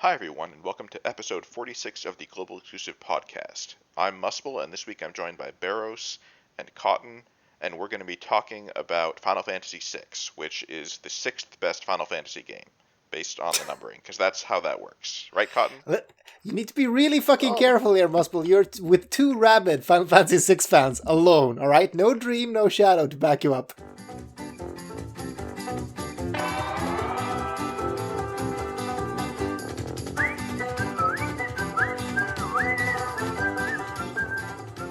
Hi everyone, and welcome to episode 46 of the Global Exclusive Podcast. I'm Muspel, and this week I'm joined by Bharos and Cotton, and we're going to be talking about Final Fantasy VI, which is the sixth best Final Fantasy game, based on the numbering, because that's how that works. Right, Cotton? You need to be really fucking careful here, Muspel. You're with two rabid Final Fantasy VI fans alone, alright? No Dream, no Shadow to back you up.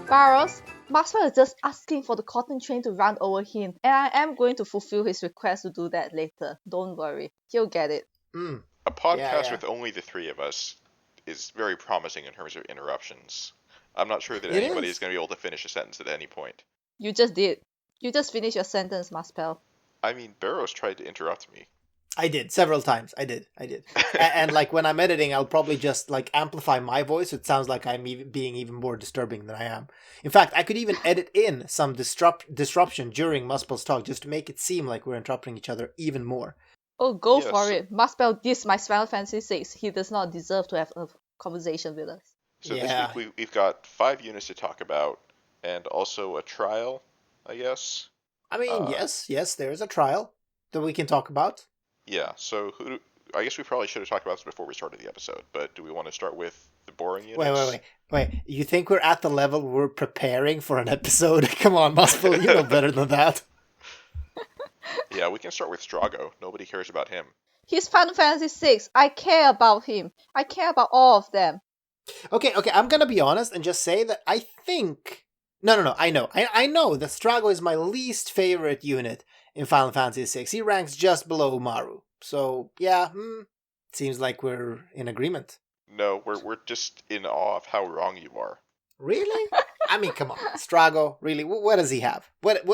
Bharos, Muspel is just asking for the cotton train to run over him, and I am going to fulfill his request to do that later. Don't worry, he'll get it. A podcast with only the three of us is very promising in terms of interruptions. I'm not sure that anybody is going to be able to finish a sentence at any point. You just did. You just finished your sentence, Muspel. I mean, Bharos tried to interrupt me. I did, several times. I did. and like when I'm editing, I'll probably just like amplify my voice. It sounds like I'm being even more disturbing than I am. In fact, I could even edit in some disruption during Muspel's talk just to make it seem like we're interrupting each other even more. Oh, go for it. Muspel dissed my Final Fantasy VI. He does not deserve to have a conversation with us. So this week we've got 5 units to talk about, and also a trial, I guess. I mean, yes, there is a trial that we can talk about. Yeah, so I guess we probably should have talked about this before we started the episode, but do we want to start with the boring units? Wait. You think we're at the level we're preparing for an episode? Come on, Muspel, you know better than that. Yeah, we can start with Strago. Nobody cares about him. He's Final Fantasy VI. I care about him. I care about all of them. Okay, I'm gonna be honest and just say that I think... No, I know that Strago is my least favorite unit in Final Fantasy VI. He ranks just below Umaru. So, yeah, seems like we're in agreement. No, we're just in awe of how wrong you are. Really? I mean, come on. Strago, really, what does he have? What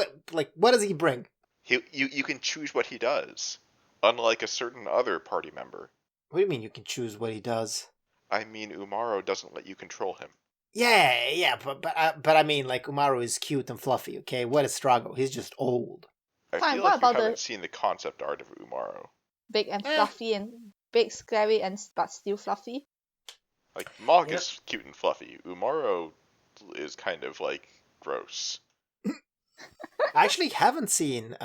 does he bring? You can choose what he does, unlike a certain other party member. What do you mean you can choose what he does? I mean, Umaru doesn't let you control him. Yeah, but I mean, like, Umaru is cute and fluffy, okay? What is Strago? He's just old. I feel like you haven't seen the concept art of Umaru. Big and fluffy and big, scary, but still fluffy? Like, Mog is cute and fluffy. Umaru is kind of, like, gross. I actually haven't seen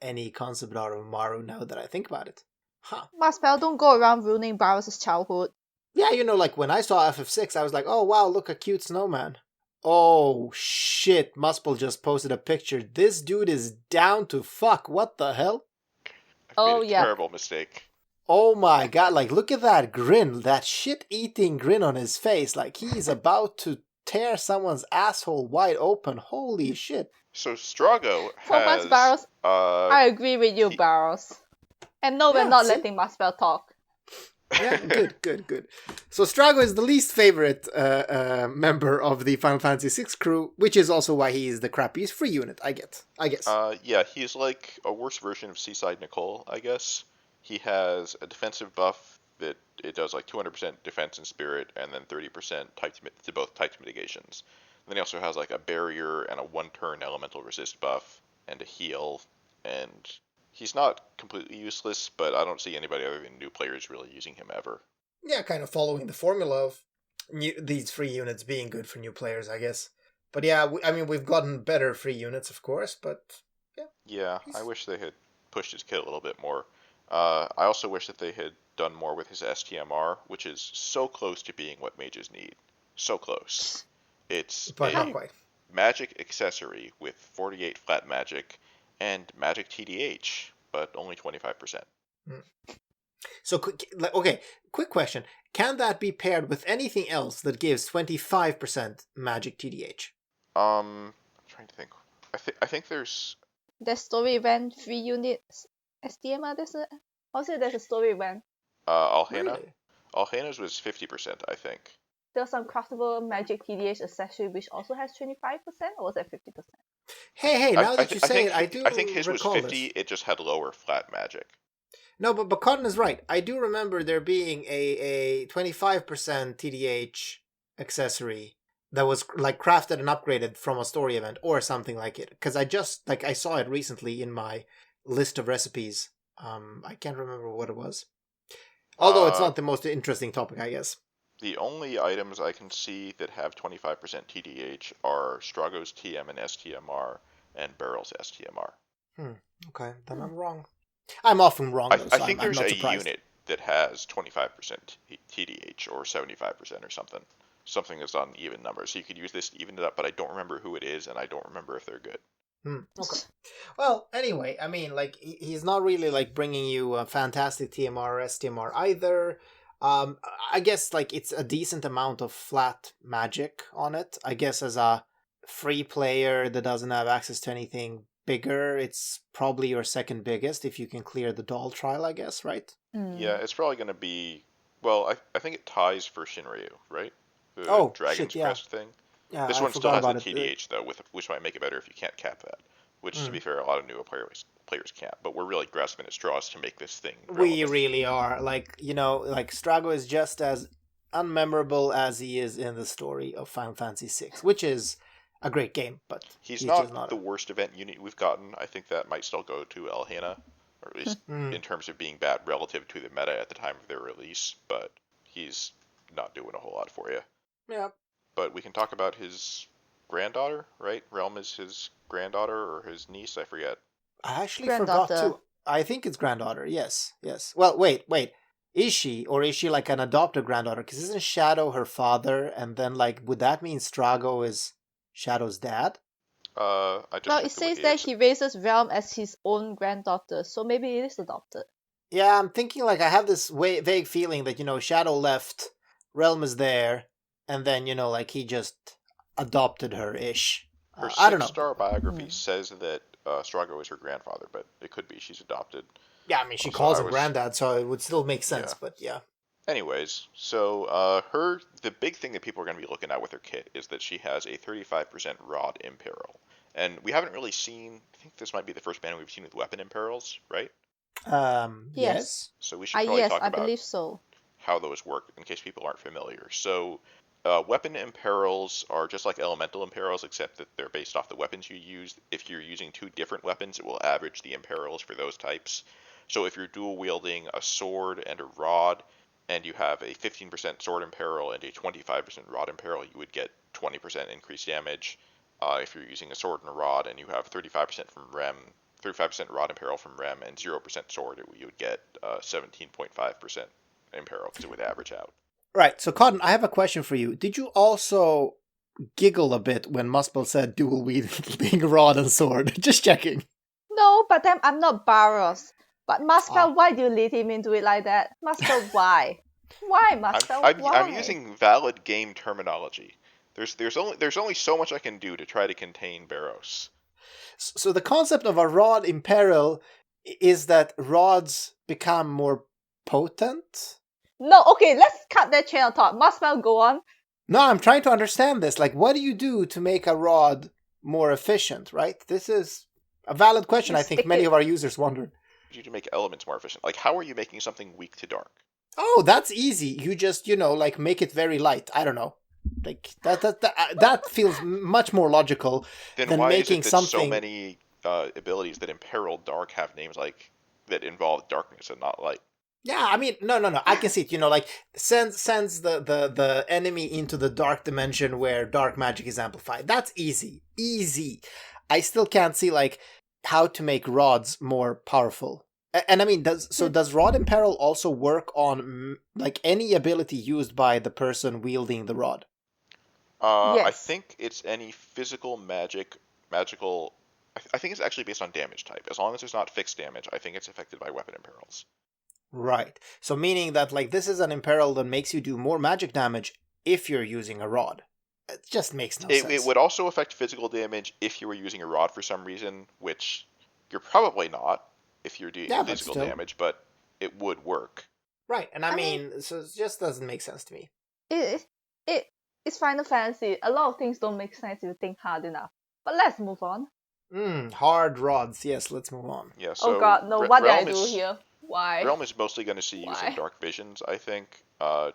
any concept art of Umaru now that I think about it. Huh. Muspel, don't go around ruining Barros' childhood. Yeah, like when I saw FF6, I was like, oh wow, look, a cute snowman. Oh shit, Muspel just posted a picture. This dude is down to fuck. What the hell? I've made a terrible mistake. Oh my god, like look at that grin, that shit-eating grin on his face. Like he's about to tear someone's asshole wide open. Holy shit. So Strago has... For once, Barros, I agree with you, Barros. And no, we're not letting Muspel talk. Yeah, good. So Strago is the least favorite member of the Final Fantasy VI crew, which is also why he is the crappiest free unit, I guess. Yeah, he's like a worse version of Seaside Nicole, I guess. He has a defensive buff that it does like 200% defense and spirit, and then 30% to both types mitigations. And then he also has like a barrier and a 1-turn elemental resist buff, and a heal, and... He's not completely useless, but I don't see anybody other than new players really using him ever. Yeah, kind of following the formula of these free units being good for new players, I guess. But yeah, we've gotten better free units, of course, but yeah. Yeah, I wish they had pushed his kit a little bit more. I also wish that they had done more with his STMR, which is so close to being what mages need. So close. It's not quite. Magic accessory with 48 flat magic, and magic TDH, but only 25%. So, quick question. Can that be paired with anything else that gives 25% magic TDH? I'm trying to think. I think there's story event 3 units SDMR. There's a story event. Alhena? Really? Alhena's was 50%, I think. There's some craftable magic TDH accessory which also has 25%, or was that 50%? Hey, now that you say it, I think his was 50, it just had lower flat magic. No, but Cotton is right. I do remember there being a 25% TDH accessory that was like crafted and upgraded from a story event or something like it. Because I saw it recently in my list of recipes. I can't remember what it was. Although it's Uh, not the most interesting topic, I guess. the only items I can see that have 25% TDH are Strago's TM and STMR and Barrel's STMR. Hmm. Okay, then I'm wrong. I'm often wrong though, I so think I'm there's not a surprised. unit that has 25% TDH or 75% or something. Something that's on even numbers. So you could use this to even it up, but I don't remember who it is, and I don't remember if they're good. Okay. Well, anyway, I mean, like he's not really like bringing you a fantastic TMR or STMR either. I guess like it's a decent amount of flat magic on it. I guess as a free player that doesn't have access to anything bigger, it's probably your second biggest if you can clear the doll trial. I guess, right? Yeah, it's probably going to be. Well, I think it ties for Shinryu, right? The Oh Dragon's shit! Yeah, Crest thing. yeah. This I one still forgot has the about it. TDH though, which might make it better if you can't cap that. Which, to Mm. be fair, a lot of newer players can't. But we're really grasping at straws to make this thing We relevant. really are. Like, like Strago is just as unmemorable as he is in the story of Final Fantasy VI, which is a great game, but He's he's just not not the a. worst event unit we've gotten. I think that might still go to Elhana, or at least Mm. in terms of being bad relative to the meta at the time of their release. But he's not doing a whole lot for you. Yeah. But we can talk about his granddaughter, right? Realm is his granddaughter or his niece, I forget. I actually forgot Granddaughter. too. I think it's granddaughter. Yes, yes. Well, wait. Is she, or is she like an adopted granddaughter? Because isn't Shadow her father? And then, like, would that mean Strago is Shadow's dad? I just Well, it checked the says wiki. that he raises Realm as his own granddaughter, so maybe it is adopted. Yeah, I'm thinking like I have this vague feeling that Shadow left, Realm is there, and then like he just adopted her ish. Her I don't know. six-star biography Hmm. says that Strago is her grandfather, but it could be she's adopted. Yeah, I mean she Also, calls I him was granddad, so it would still make sense. yeah. But yeah. Anyways, so the big thing that people are going to be looking at with her kit is that she has a 35% rod imperil, and we haven't really seen. I think this might be the first banner we've seen with weapon imperils, right? Yes. Yes. So we should probably Yes, talk I about believe so. how those work in case people aren't familiar. So, weapon imperils are just like elemental imperils, except that they're based off the weapons you use. If you're using two different weapons, it will average the imperils for those types. So, if you're dual wielding a sword and a rod, and you have a 15% sword imperil and a 25% rod imperil, you would get 20% increased damage. If you're using a sword and a rod, and you have 35% from Rem, 35% rod imperil from Rem, and 0% sword, you would get 17.5% imperil because it would average out. Right. So Cotton, I have a question for you. Did you also giggle a bit when Muspel said dual wielding rod and sword? Just checking. No, but then I'm not Barros. But Ah. Muspel, why do you lead him into it like that? Muspel, why? Why, Muspel? I'm Why? using valid game terminology. There's only so much I can do to try to contain Barros. So the concept of a rod in peril is that rods become more potent? No, okay, let's cut that chain of thought. Muspel, go on. No, I'm trying to understand this. Like, what do you do to make a rod more efficient, right? This is a valid question You I think stick many it. of our users wonder. You to make elements more efficient. Like, how are you making something weak to dark? Oh, that's easy. You just, like make it very light. I don't know. Like that feels much more logical Then than why is it making that so something. many abilities that imperil dark have names like that involve darkness and not light? Yeah, I mean, no. I can see it. Like sends the enemy into the dark dimension where dark magic is amplified. That's easy, easy. I still can't see like how to make rods more powerful. And I mean, does rod imperil also work on like any ability used by the person wielding the rod? I Yes. think it's any physical magical. I think it's actually based on damage type. As long as there's not fixed damage, I think it's affected by weapon imperils. Right. So meaning that like this is an imperil that makes you do more magic damage if you're using a rod. It just makes no It sense. would also affect physical damage if you were using a rod for some reason, which you're probably not if you're doing Yeah, but physical still. damage, but it would work. Right. And I I mean, mean, so it just doesn't make sense to me. it, it, it's Final Fantasy. A lot of things don't make sense if you think hard enough. But let's move on. Hard rods. Yes, let's move on. Yeah, Oh so god, no, what did I do here? Why? Realm is mostly going to see use in Why? Dark Visions, I think,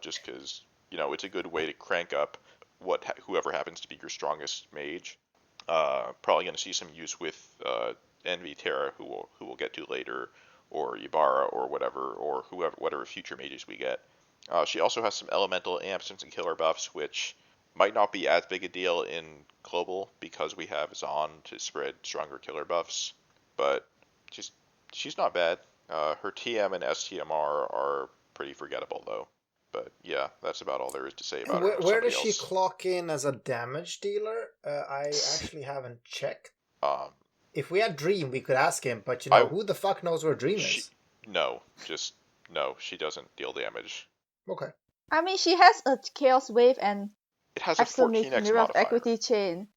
just because it's a good way to crank up whoever happens to be your strongest mage. Probably going to see some use with Envy Terra, who we'll get to later, or Ybarra, or whatever future mages we get. She also has some elemental amps and some killer buffs, which might not be as big a deal in global because we have Zon to spread stronger killer buffs, but she's not bad. Her TM and STMR are pretty forgettable though. But yeah, that's about all there is to say about her. Where does she clock in as a damage dealer? I actually haven't checked. If we had Dream, we could ask him, but who the fuck knows where Dream is? No, she doesn't deal damage. Okay. I mean, she has a Chaos Wave and it has a 14x Mirror of modifier. Equity chain.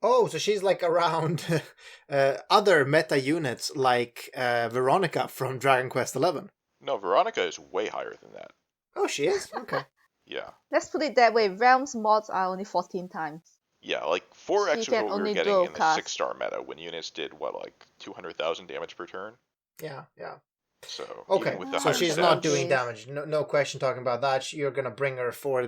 Oh, so she's like around other meta units like Veronica from Dragon Quest XI. No, Veronica is way higher than that. Oh, she is? Okay. Yeah. Let's put it that way. Realms mods are only 14 times. Yeah, like 4x is what we were getting in the 6-star meta when units did, 200,000 damage per turn? Yeah. So, okay, so she's not doing damage. No question talking about that. You're going to bring her for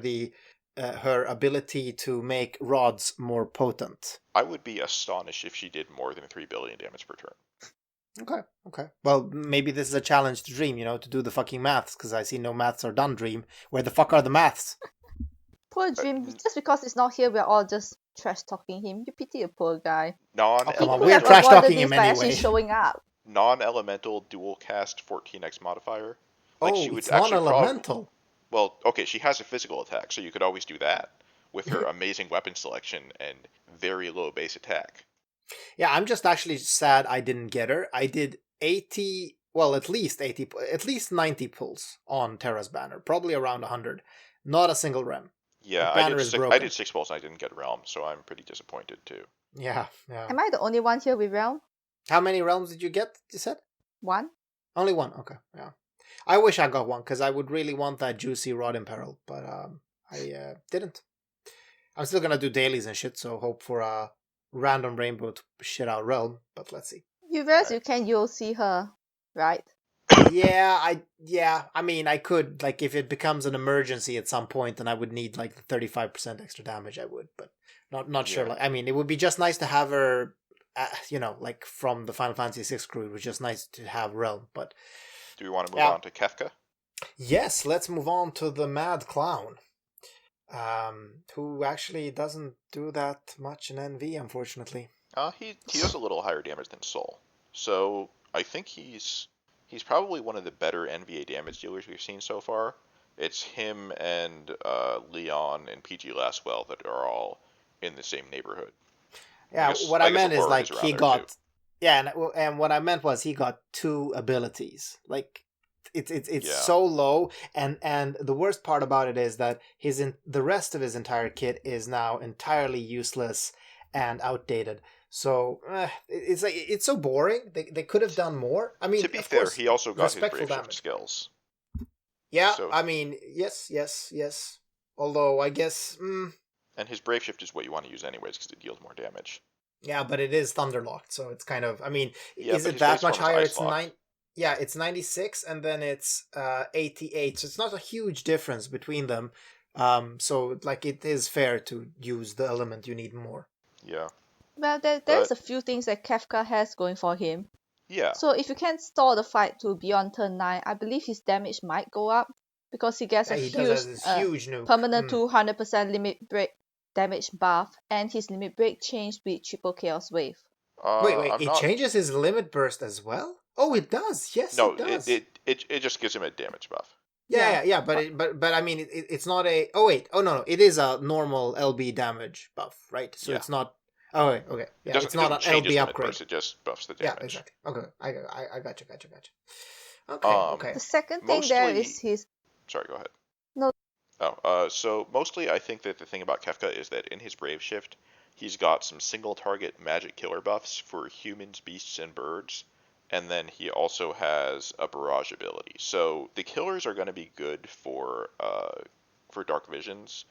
her ability to make rods more potent. I would be astonished if she did more than 3 billion damage per turn. Okay. Well, maybe this is a challenge to Dream, to do the fucking maths, because I see no maths are done, Dream. Where the fuck are the maths? Poor Dream, just because he's not here, we're all just trash-talking him. You pity a poor guy. We're trash-talking him anyway. Actually showing up. Non-elemental dual cast 14x modifier. It's non-elemental. Well, okay, she has a physical attack, so you could always do that with her amazing weapon selection and very low base attack. Yeah, I'm just actually sad I didn't get her. I did 80, well, at least 90 pulls on Terra's banner, probably around 100. Not a single rem. Yeah, I did 6 pulls and I didn't get realm, so I'm pretty disappointed too. Yeah. Am I the only one here with realm? How many realms did you get, you said? 1. Only 1, okay, yeah. I wish I got one, because I would really want that juicy Rod in Peril, but I didn't. I'm still gonna do dailies and shit, so hope for a random rainbow to shit out realm, but let's see. You realize you can UOC her, right? Yeah, I mean, I could, if it becomes an emergency at some point, and I would need, 35% extra damage, I would, but not sure. I mean, it would be just nice to have her, from the Final Fantasy 6 crew, it was just nice to have Realm, but... Do we want to move on to Kefka? Yes, let's move on to the Mad Clown, who actually doesn't do that much in NV, unfortunately. He does a little higher damage than Soul, so I think he's probably one of the better NVA damage dealers we've seen so far. It's him and Leon and PG Laswell that are all in the same neighborhood. Yeah, what I meant is he got too. Yeah, and what I meant was he got 2 abilities. It's so low, and the worst part about it is that the rest of his entire kit is now entirely useless and outdated. So it's so boring. They could have done more. I mean, to be fair, he also got his Brave Shift skills. Yeah, so. I mean, yes. Although I guess. And his Brave Shift is what you want to use anyways because it deals more damage. Yeah, but it is Thunderlocked, so it's kind of. I mean, is it that much higher? It's 9. Yeah, it's 96, and then it's 88. So it's not a huge difference between them. So it is fair to use the element you need more. Yeah. Well, there's a few things that Kefka has going for him. Yeah. So if you can stall the fight to beyond turn 9, I believe his damage might go up because he gets a huge nuke. Permanent 200% limit break damage buff, and his limit break changed with triple Chaos Wave. Wait, it changes his limit burst as well? Oh, it does. Yes, no, it does. It just gives him a damage buff. Yeah, but I mean, it's not a. Oh wait, no, it is a normal LB damage buff, right? So it's not. Oh, okay. Yeah, it's not an LB upgrade. Burst, it just buffs the damage. Yeah, exactly. Okay, I gotcha. Okay. The second thing there is his. Sorry, go ahead. No. Oh, so mostly I think that the thing about Kefka is that in his Brave Shift, he's got some single target magic killer buffs for humans, beasts, and birds. And then he also has a barrage ability. So the killers are going to be good for Dark Visions.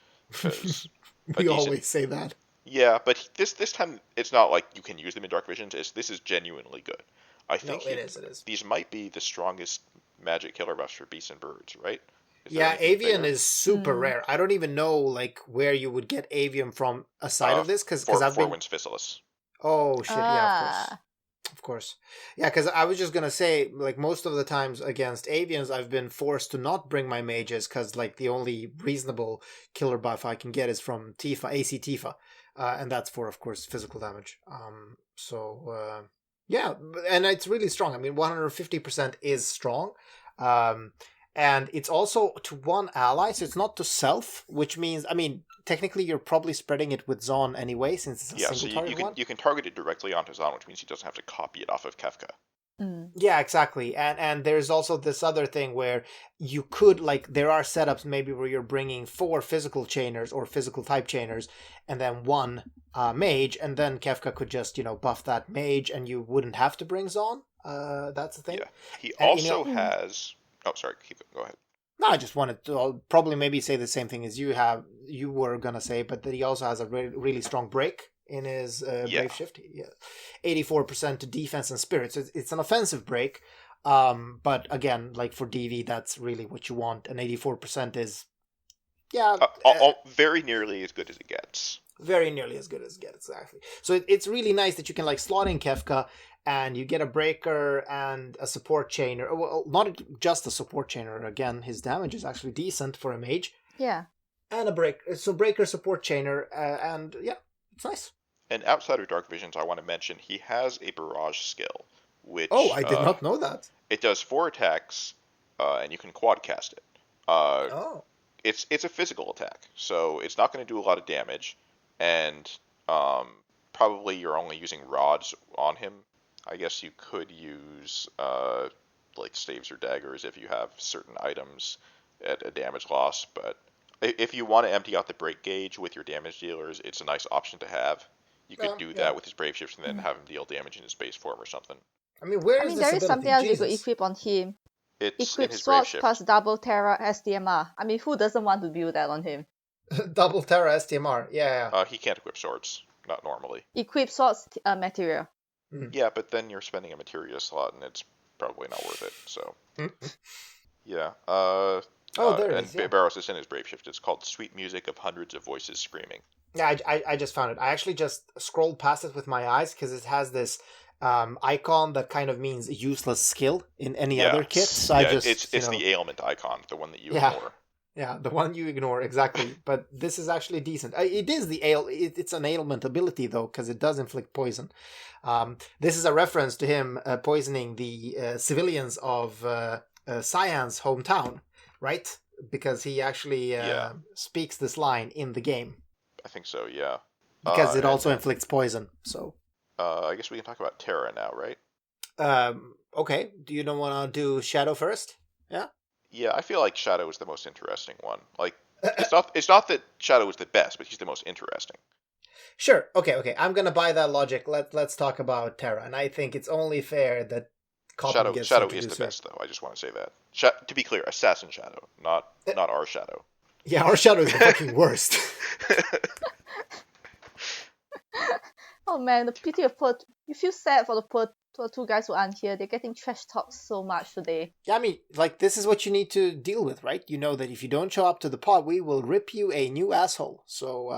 We always say that. Yeah, but this time it's not like you can use them in Dark Visions. This is genuinely good. I think it is. These might be the strongest magic killer buffs for beasts and birds, right? Yeah, Avian is super rare. I don't even know where you would get Avian from aside of this because I've been. Four Winds Fissilus. Oh shit! Yeah, of Of course. Yeah, because I was just going to say, like, most of the times against avians, I've been forced to not bring my mages because, like, the only reasonable killer buff I can get is from Tifa, AC Tifa. And that's for, of course, physical damage. Yeah, and it's really strong. I mean, 150% is strong. And it's also to one ally, so it's not to self, which means, I mean, technically you're probably spreading it with Zon anyway, since it's a single target one. You can target it directly onto Zon, which means he doesn't have to copy it off of Kefka. Yeah, exactly. And there's also this other thing where you could, like, there are setups maybe where you're bringing 4 physical chainers or physical type chainers and then 1 mage, and then Kefka could just, buff that mage and you wouldn't have to bring Zon. That's the thing. Yeah. He also has... Oh, sorry. Go ahead. No, I just wanted to I'll probably maybe say the same thing as you were going to say, but that he also has a really strong break in his Brave Shift. Yeah. 84% to defense and spirit. So it's an offensive break. But again, like for DV, that's really what you want. And 84% is, very nearly as good as it gets. Very nearly as good as it gets, exactly. So it's really nice that you can, like, slot in Kefka and you get a breaker and a support chainer. Well, not just a support chainer. Again, his damage is actually decent for a mage. Yeah. And a breaker. So breaker, support chainer, and yeah, it's nice. And outside of Dark Visions, I want to mention he has a barrage skill, which... Oh, I did not know that. It does 4 attacks, and you can quad cast it. It's a physical attack, so it's not going to do a lot of damage, and probably you're only using rods on him. I guess you could use like staves or daggers if you have certain items at a damage loss, but if you want to empty out the break gauge with your damage dealers, it's a nice option to have. You could do that with his Brave Shifts and then have him deal damage in his base form or something. I mean, there is something else you could equip on him. It's equip swords plus double Terra SDMR. I mean, who doesn't want to build that on him? Double Terra SDMR, yeah. He can't equip swords, not normally. Equip swords material. Yeah, but then you're spending a materia slot, and it's probably not worth it. So, yeah. There it is. And Bharos is in his Brave Shift. It's called "Sweet Music of Hundreds of Voices Screaming." Yeah, I just found it. I actually just scrolled past it with my eyes because it has this icon that kind of means useless skill in any other kit. So it's the ailment icon, the one that you ignore. Yeah, the one you ignore, exactly. But this is actually decent. It is it's an ailment ability, though, because it does inflict poison. This is a reference to him poisoning the civilians of Cyan's hometown, right? Because he actually speaks this line in the game. I think so, yeah. Because it also inflicts poison, so... I guess we can talk about Terra now, right? Okay. Do you want to do Shadow first? Yeah? Yeah, I feel like Shadow is the most interesting one. Like, it's not that Shadow is the best, but he's the most interesting. Sure. Okay. I'm gonna buy that logic. Let's talk about Terra, and I think it's only fair that Cotton gets Shadow is the best, though. I just want to say that. To be clear, Assassin Shadow, not our Shadow. Yeah, our Shadow is the fucking worst. Oh man, the pity of you feel sad for the 2 guys who aren't here. They're getting trash talked so much today. Yeah, I mean, like, this is what you need to deal with, right? You know that if you don't show up to the pod, we will rip you a new asshole. So,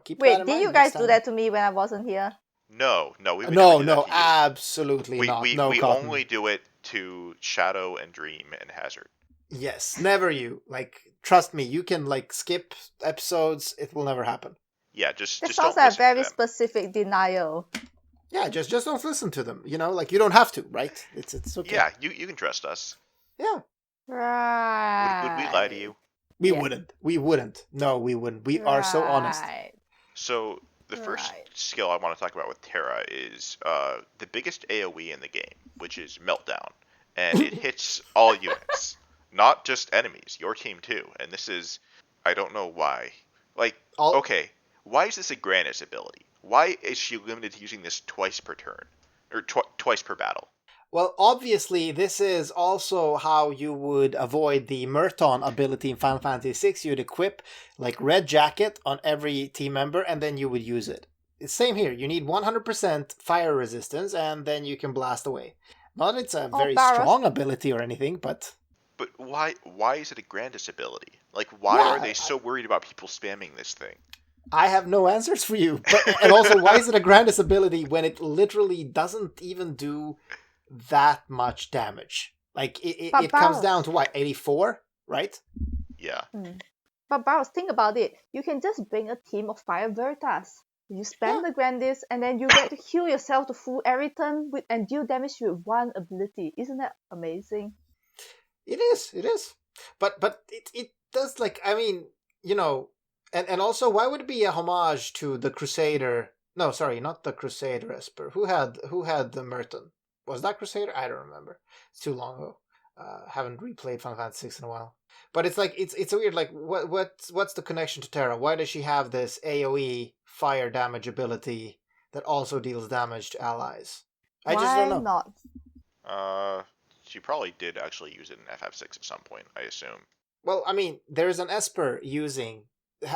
keep that in mind. Wait, did you guys do that to me when I wasn't here? No, we would no, never do that to you. Absolutely not. We only do it to Shadow and Dream and Hazard. Yes, never you. Like, trust me, you can, like, skip episodes. It will never happen. Yeah, just that don't sounds like a very specific denial. Yeah, just don't listen to them. You don't have to, right? It's okay. Yeah, you can trust us. Yeah. Right. Would we lie to you? We wouldn't. We wouldn't. No, we wouldn't. We are so honest. So the first skill I want to talk about with Terra is the biggest AoE in the game, which is Meltdown, and it hits all units, not just enemies. Your team too. And this is, I don't know why. Like, okay. Why is this a Granis ability? Why is she limited to using this twice per turn? Or twice per battle? Well, obviously, this is also how you would avoid the Murton ability in Final Fantasy VI. You'd equip, like, Red Jacket on every team member, and then you would use it. It's same here. You need 100% fire resistance, and then you can blast away. Not that it's a very strong ability or anything, but... But why is it a Grandis ability? Like, why are they so worried about people spamming this thing? I have no answers for you. And also, why is it a Grandis ability when it literally doesn't even do that much damage? Like, it comes down to what, 84, right? Yeah. But Bharos, think about it. You can just bring a team of Fire Veritas. You spend the Grandis, and then you get to heal yourself to full every turn and deal damage with one ability. Isn't that amazing? It is. But it does, like, I mean, and also, why would it be a homage to the Crusader? No, sorry, not the Crusader Esper. Who had the Merton? Was that Crusader? I don't remember. It's too long ago. Haven't replayed Final Fantasy VI in a while. But it's like it's a weird, like, what's the connection to Terra? Why does she have this AoE fire damage ability that also deals damage to allies? I just don't know. Why not? She probably did actually use it in FF6 at some point, I assume. Well, I mean, there's an Esper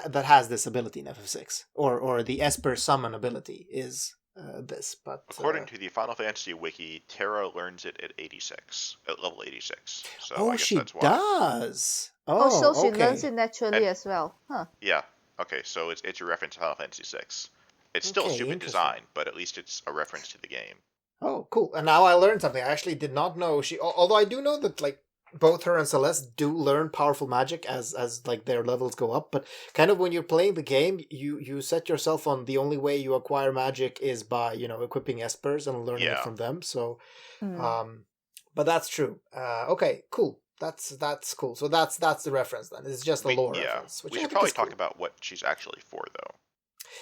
that has this ability in FF6, or the Esper summon ability is this. But according to the Final Fantasy Wiki, Terra learns it at level 86. So I guess that's why. Does. So she learns it naturally as well, huh? Yeah. Okay, so it's a reference to Final Fantasy VI. It's still a stupid design, but at least it's a reference to the game. Oh, cool. And now I learned something. I actually did not know although I do know that, like, both her and Celeste do learn powerful magic as like their levels go up, but kind of when you're playing the game, you set yourself on the only way you acquire magic is by, equipping Espers and learning it from them. So but that's true. Okay, cool. That's cool. So that's the reference then. It's just a lore reference. We should probably talk about what she's actually for, though.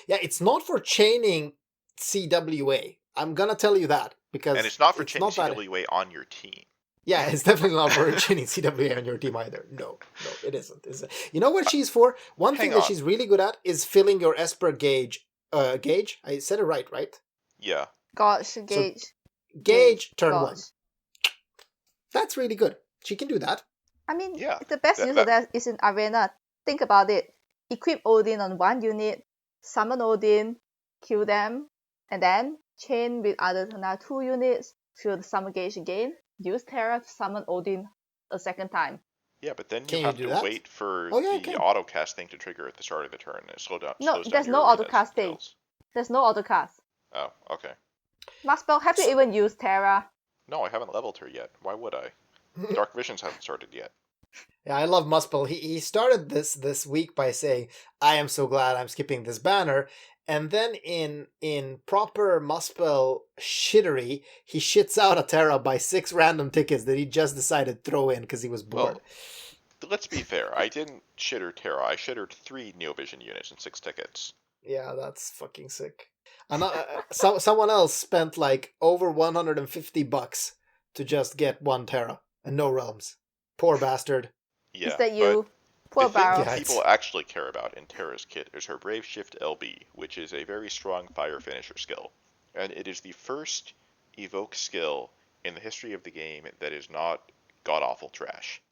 Yeah, it's not for chaining CWA. I'm gonna tell you that, because and it's not for chaining CWA on your team. Yeah, it's definitely not for chaining CWA on your team either. No, it isn't. You know what she's for? One thing that she's really good at is filling your Esper gauge. Gauge? I said it right? Yeah. Gauge, gauge. So, gauge, turn 1. That's really good. She can do that. I mean, the best use of that is in Arena. Think about it. Equip Odin on one unit, summon Odin, kill them, and then chain with another 2 units, fill the summon gauge again, use Terra to summon Odin a second time. Yeah, but then you have to wait for the auto-cast thing to trigger at the start of the turn, and it slows down. No, there's no auto-cast thing. There's no auto-cast. Oh, okay. Muspel, have you even used Terra? No, I haven't leveled her yet. Why would I? Dark Visions hasn't started yet. Yeah, I love Muspel. He started this week by saying, "I am so glad I'm skipping this banner," and then in proper Muspel shittery, he shits out a Terra by 6 random tickets that he just decided to throw in because he was bored. Well, let's be fair. I didn't shitter Terra. I shittered 3 Neovision units and 6 tickets. Yeah, that's fucking sick. Someone else spent like over $150 to just get 1 Terra and no realms. Poor bastard. Yeah, is that you? Poor Bharos. The thing people actually care about in Terra's kit is her Brave Shift LB, which is a very strong fire finisher skill. And it is the first evoke skill in the history of the game that is not god-awful trash.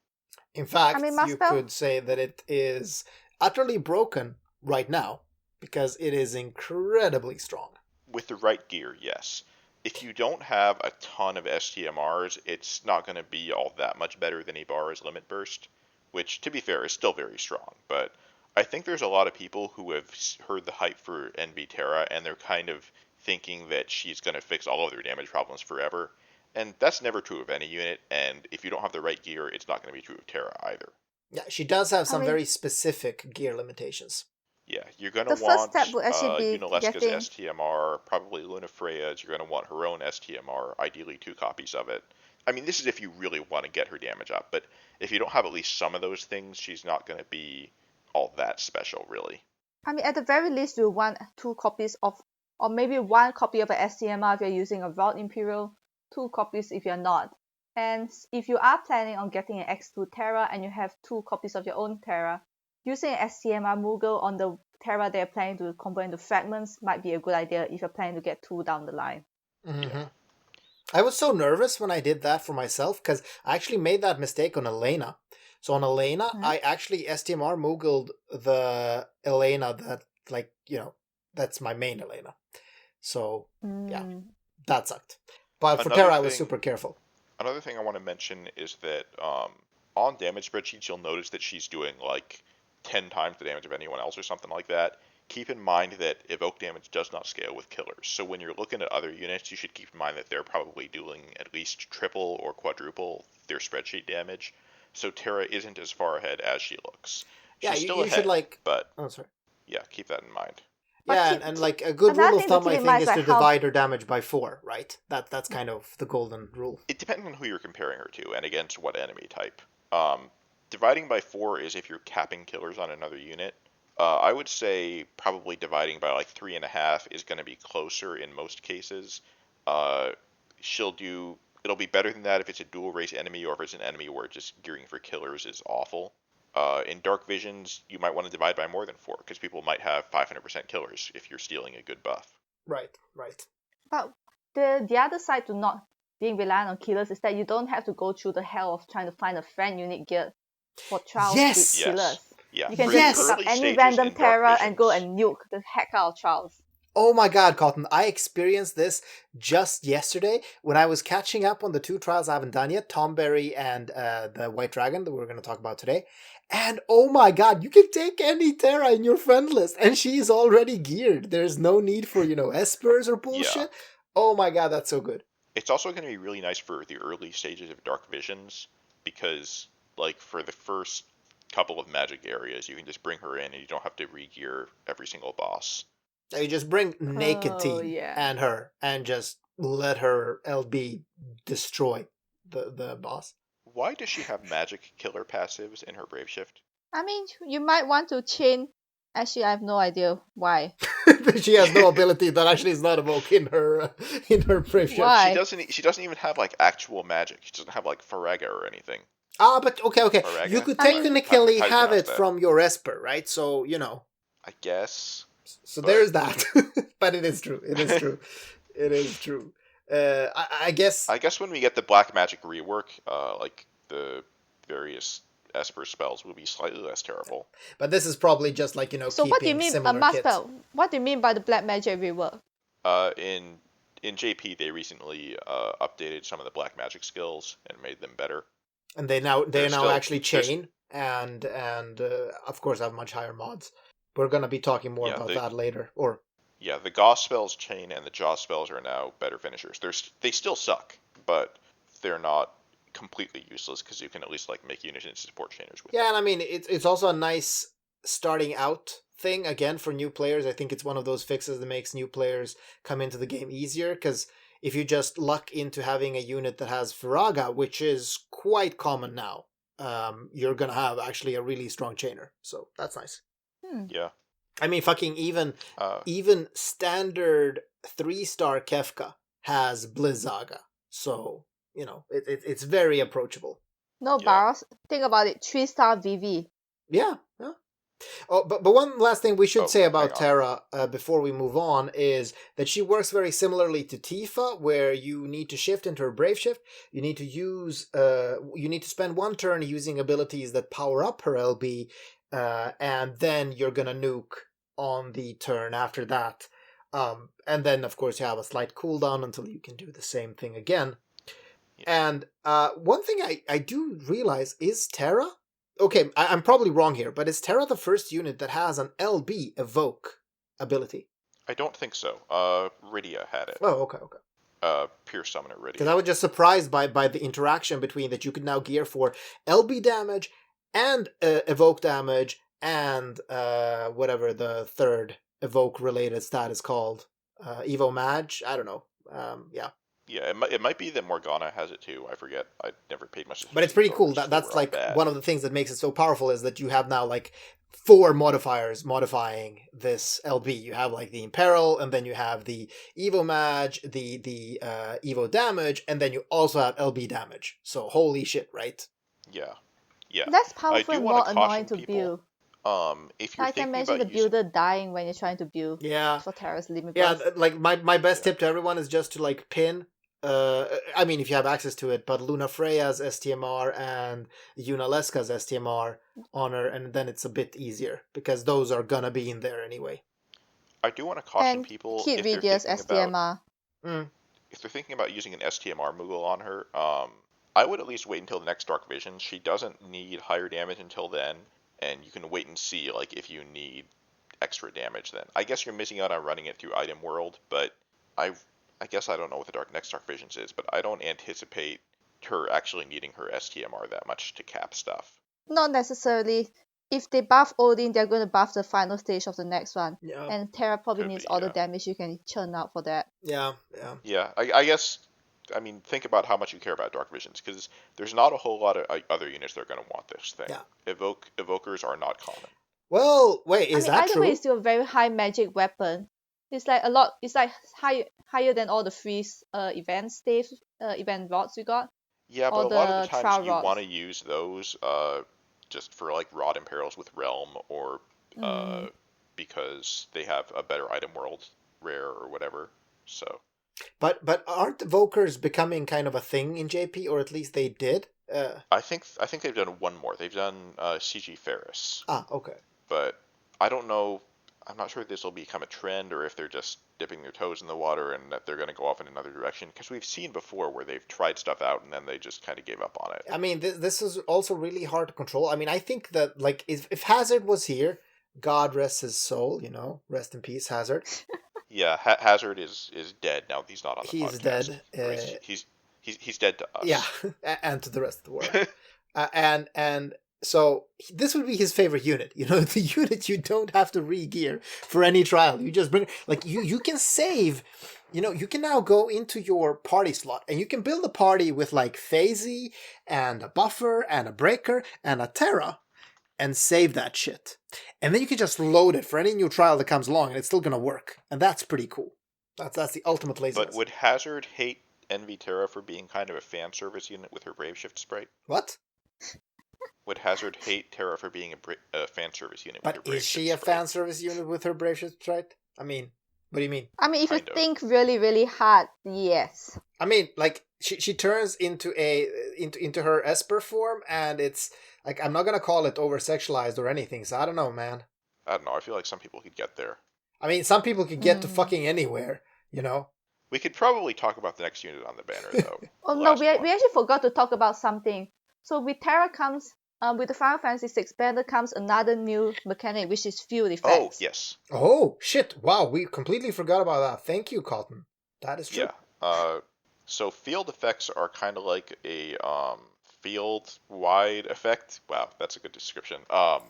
In fact, you could say that it is utterly broken right now, because it is incredibly strong. With the right gear, yes. If you don't have a ton of STMRs, it's not going to be all that much better than Ibarra's Limit Burst, which, to be fair, is still very strong. But I think there's a lot of people who have heard the hype for NB Terra, and they're kind of thinking that she's going to fix all of their damage problems forever. And that's never true of any unit, and if you don't have the right gear, it's not going to be true of Terra either. Yeah, she does have some very specific gear limitations. Yeah, you're going to want Unalesca's STMR, probably Lunafreya's. You're going to want her own STMR, ideally 2 copies of it. I mean, this is if you really want to get her damage up, but if you don't have at least some of those things, she's not going to be all that special, really. I mean, at the very least, you want 2 copies of, or maybe 1 copy of an STMR if you're using a Vault Imperial, 2 copies if you're not. And if you are planning on getting an X2 Terra and you have 2 copies of your own Terra, using an STMR Moogle on the Terra they're planning to convert into fragments might be a good idea if you're planning to get 2 down the line. Mm-hmm. Yeah. I was so nervous when I did that for myself, because I actually made that mistake on Elena. So on Elena, I actually STMR Moogled the Elena that, like, that's my main Elena. So, yeah, that sucked. But for Terra, I was super careful. Another thing I want to mention is that on damage spreadsheets, you'll notice that she's doing like 10 times the damage of anyone else or something like that. keep in mind that evoke damage does not scale with killers. So when you're looking at other units, you should keep in mind that they're probably doing at least triple or quadruple their spreadsheet damage. So Terra isn't as far ahead as she looks. Yeah, She's still you should ahead, like. but Oh, sorry. yeah, keep that in mind. But Yeah, and like a good another rule of thing to thumb, keep I in think, mind is is to like how divide her damage by 4, right? That's kind of the golden rule. It depends on who you're comparing her to and against what enemy type. Dividing by 4 is if you're capping killers on another unit. I would say probably dividing by like 3.5 is going to be closer in most cases. Uh, it'll be better than that if it's a dual race enemy or if it's an enemy where just gearing for killers is awful. In Dark Visions, you might want to divide by more than 4 because people might have 500% killers if you're stealing a good buff. Right. But the other side to not being reliant on killers is that you don't have to go through the hell of trying to find a friend unit gear for trials with killers. Yeah. You can For just the pick up early any stages random in Dark Terra and go Visions- and nuke the heck out of trials. Oh my god, Cotton, I experienced this just yesterday when I was catching up on the 2 trials I haven't done yet, Tomberry and the White Dragon that we're going to talk about today. And oh my god, you can take any Terra in your friend list, and she's already geared. There's no need for, espers or bullshit. Yeah. Oh my god, that's so good. It's also going to be really nice for the early stages of Dark Visions because, like, for the first couple of magic areas, you can just bring her in and you don't have to re-gear every single boss. You just bring Naked Team yeah. and her and just let her LB destroy the boss. Why does she have magic killer passives in her Brave Shift? I mean, you might want to chain. Actually, I have no idea why. She has no ability that actually is not evoked in her Brave Shift. Why? She doesn't even have like actual magic. She doesn't have like Farraga or anything. But okay. Farraga? You could I mean- technically How do you have pronounce it that? from your Esper, right? So, I guess. So But- there's that. But it is true. It is true. I guess. I guess when we get the black magic rework, like the various Esper spells will be slightly less terrible. But this is probably just like, So keeping what do you mean, similar kits. Muspel? What do you mean by the black magic rework? In JP, they recently updated some of the black magic skills and made them better. And they're now still- actually chain and of course have much higher mods. We're gonna be talking more about that later. Or Yeah, the Gauss spells chain and the Jaw spells are now better finishers. They still suck, but they're not completely useless because you can at least like make units into support chainers with. yeah, and I mean it's also a nice starting out thing again for new players. I think it's one of those fixes that makes new players come into the game easier, because if you just luck into having a unit that has Farraga, which is quite common now, you're gonna have actually a really strong chainer. So that's nice. Yeah. I mean, fucking even standard 3-star Kefka has Blizzaga, so it's very approachable. No, Yeah. Bharos. Think about it. 3-star VV. Yeah. Oh, but one last thing we should say about hang on. Terra before we move on is that she works very similarly to Tifa, where you need to shift into her Brave Shift. You need to spend 1 turn using abilities that power up her LB, and then you're gonna nuke on the turn after that. And then of course you have a slight cooldown until you can do the same thing again. Yeah. And one thing I do realize is Terra. Okay, I'm probably wrong here, but is Terra the first unit that has an LB evoke ability? I don't think so. Rydia had it. Oh, okay. Pierce Summoner Rydia. Because I was just surprised by the interaction between that you could now gear for LB damage and evoke damage and whatever the third evoke related stat is called. Evo Mage? I don't know. Yeah. Yeah, it might be that Morgana has it too. I forget. I never paid much attention. But it's pretty to cool. those, That's so we're all like bad. one of the things that makes it so powerful is that you have now like 4 modifiers modifying this LB. You have like the Imperil, and then you have the Evo Mage, the Evo damage, and then you also have LB damage. So holy shit, right? Yeah. That's I powerful do and wanna more caution annoying to people, build. If you're I can thinking imagine the about using, builder dying when you're trying to build Yeah. for Terra's limit Yeah, burst. like my best Yeah. tip to everyone is just to like pin. I mean, if you have access to it, but Luna Freya's STMR and Yuna Leska's STMR on her, and then it's a bit easier because those are gonna be in there anyway. I do want to caution And people Kid if they're Rydia's thinking about SDMR. if they're thinking about using an STMR Moogle on her. I would at least wait until the next Dark Vision. She doesn't need higher damage until then, and you can wait and see like if you need extra damage then. I guess you're missing out on running it through Item World, but I guess I don't know what the next Dark Visions is, but I don't anticipate her actually needing her STMR that much to cap stuff. Not necessarily. If they buff Odin, they're going to buff the final stage of the next one. Yeah. And Terra probably needs all the damage you can churn out for that. Yeah. I guess, I mean, think about how much you care about Dark Visions, because there's not a whole lot of other units that are going to want this thing. Yeah. Evokers are not common. Well, wait, is that either true? Way, it's still a very high magic weapon. It's like a lot. It's like higher than all the free event rods we got. Yeah, but a lot of the times you want to use those just for like Rod Imperils with Realm, or because they have a better Item World rare or whatever. So. But aren't evokers becoming kind of a thing in JP, or at least they did? I think they've done one more. They've done CG Ferris. Ah, okay. But I don't know. I'm not sure if this will become a trend or if they're just dipping their toes in the water and that they're going to go off in another direction. Because we've seen before where they've tried stuff out and then they just kind of gave up on it. I mean, this is also really hard to control. I mean, I think that like if Hazard was here, God rest his soul, rest in peace, Hazard. Yeah, Hazard is dead now. He's not on the podcast. He's dead. He's dead to us. Yeah, and to the rest of the world. And so this would be his favorite unit. The unit you don't have to re-gear for any trial. You just bring, like, you can save. You can now go into your party slot and you can build a party with like Phasey and a buffer and a breaker and a Terra and save that shit. And then you can just load it for any new trial that comes along and it's still gonna work. And that's pretty cool. That's the ultimate laziness. But would Hazard hate Envy Terra for being kind of a fan service unit with her Brave Shift sprite? What? Would Hazard hate Terra for being a fan service unit with her Brave Shift sprite? But is she a fan service unit with her Brave Shift sprite? I mean, what do you mean? I mean, if you think really, really hard, yes. I mean, like, she turns into her Esper form, and it's like, I'm not gonna call it over sexualized or anything. So I don't know, man. I don't know. I feel like some people could get there. I mean, some people could get to fucking anywhere, We could probably talk about the next unit on the banner, though. Oh no, we actually forgot to talk about something. So with Terra comes, with the Final Fantasy VI banner comes another new mechanic, which is field effects. Oh, yes. Oh, shit. Wow, we completely forgot about that. Thank you, Cotton. That is true. Yeah. So field effects are kind of like a field-wide effect. Wow, that's a good description.